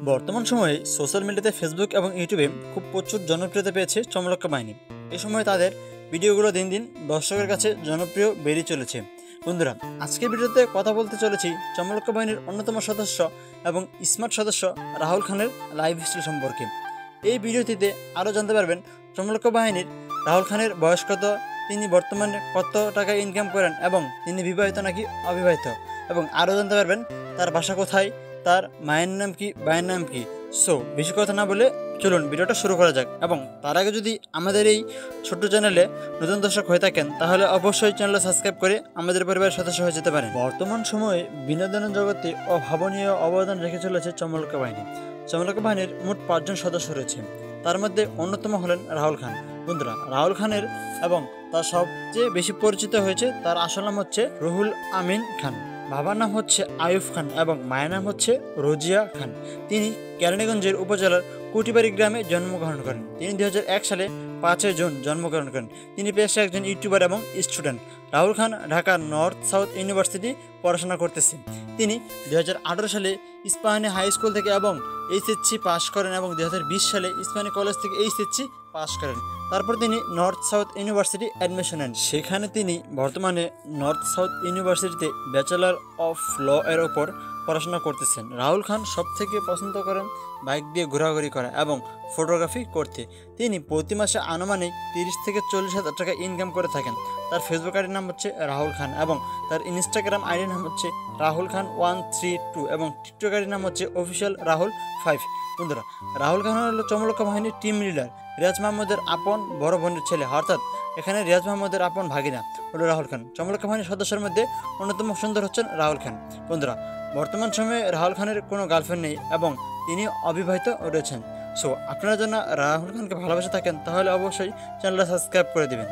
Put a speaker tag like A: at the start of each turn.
A: বর্তমান সময়ে সোশ্যাল মিডিয়াতে ফেসবুক এবং ইউটিউবে খুব প্রচুর জনপ্রিয়তা পেয়েছে চমলক্কা বাহিনী। এই সময় তাদের ভিডিওগুলো দিন দিন দর্শকের কাছে জনপ্রিয় বেরিয়ে চলেছে। বন্ধুরা, আজকের ভিডিওতে কথা বলতে চলেছি চমলক্কা বাহিনীর অন্যতম সদস্য এবং স্মার্ট সদস্য রাহুল খানের লাইফস্টাইল সম্পর্কে। এই ভিডিওটিতে আরও জানতে পারবেন চমলক্কা বাহিনীর রাহুল খানের বয়স কত, তিনি বর্তমানে কত টাকা ইনকাম করেন এবং তিনি বিবাহিত নাকি অবিবাহিত, এবং আরও জানতে পারবেন তার বাসা কোথায়, তার মায়ের নাম কি, ভাইয়ের নাম কি। সো বেশি কথা না বলে চলুন ভিডিওটা শুরু করা যাক। এবং তার আগে যদি আমাদের এই ছোট্ট চ্যানেলে নতুন দর্শক হয়ে থাকেন তাহলে অবশ্যই চ্যানেলটা সাবস্ক্রাইব করে আমাদের পরিবারের সদস্য হয়ে যেতে পারেন। বর্তমান সময়ে বিনোদনের জগতে অভাবনীয় অবদান রেখে চলেছে চমলক্কা বাহিনী। চমলক্কা বাহিনীর মোট 5 জন সদস্য রয়েছে, তার মধ্যে অন্যতম হলেন রাহুল খান। বন্ধুরা, রাহুল খানের এবং তার সবচেয়ে বেশি পরিচিত হয়েছে তার আসল নাম হচ্ছে রুহুল আমিন খান, বাবার নাম হচ্ছে আয়ুব খান এবং মায়ের নাম হচ্ছে রোজিয়া খান। তিনি কেরানীগঞ্জের উপজেলার কুটিবাড়ি গ্রামে জন্মগ্রহণ করেন। তিনি 2001 সালে 5 জুন জন্মগ্রহণ করেন। তিনি পেশায় একজন ইউটিউবার এবং স্টুডেন্ট। রাহুল খান ঢাকার নর্থ সাউথ ইউনিভার্সিটি পড়াশোনা করতেছেন। তিনি 2018 সালে ইস্পাহানি হাই স্কুল থেকে এবং এইচএসসি পাস করেন এবং 2020 সালে ইস্পাহানি কলেজ থেকে এইচএসসি পাস করেন। তারপর তিনি নর্থ সাউথ ইউনিভার্সিটি অ্যাডমিশন নেন। সেখানে তিনি বর্তমানে নর্থ সাউথ ইউনিভার্সিটিতে ব্যাচেলর অফ ল এর ওপর পড়াশোনা করতেছেন। রাহুল খান সবথেকে পছন্দ করেন বাইক দিয়ে ঘোরাঘুরি করা এবং ফটোগ্রাফি করতে। তিনি প্রতি মাসে আনুমানিক 30 থেকে 40 হাজার টাকা ইনকাম করে থাকেন। তার ফেসবুক আইডির নাম হচ্ছে রাহুল খান এবং তার ইনস্টাগ্রাম আইডির নাম হচ্ছে রাহুল খান 132 এবং টিকটক আইডির নাম হচ্ছে অফিসিয়াল রাহুল 5। বন্ধুরা, রাহুল খান হল চমলক্কা বাহিনীর টিম লিডার। রিয়াজ মাহমুদের আপন বড় বোনের ছেলে, অর্থাৎ এখানে রিয়াজ মাহমুদের আপন ভাগিনা হলো রাহুল খান। চমলক্কা বাহিনীর সদস্যের মধ্যে অন্যতম সুন্দর হচ্ছেন রাহুল খান। বন্ধুরা, বর্তমান সময়ে রাহুল খানের কোনো গার্লফ্রেন্ড নেই এবং তিনি অবিবাহিত রয়েছেন। সো আপনারা যেন রাহুল খানকে ভালোবেসে থাকেন তাহলে অবশ্যই চ্যানেলটা সাবস্ক্রাইব করে দেবেন।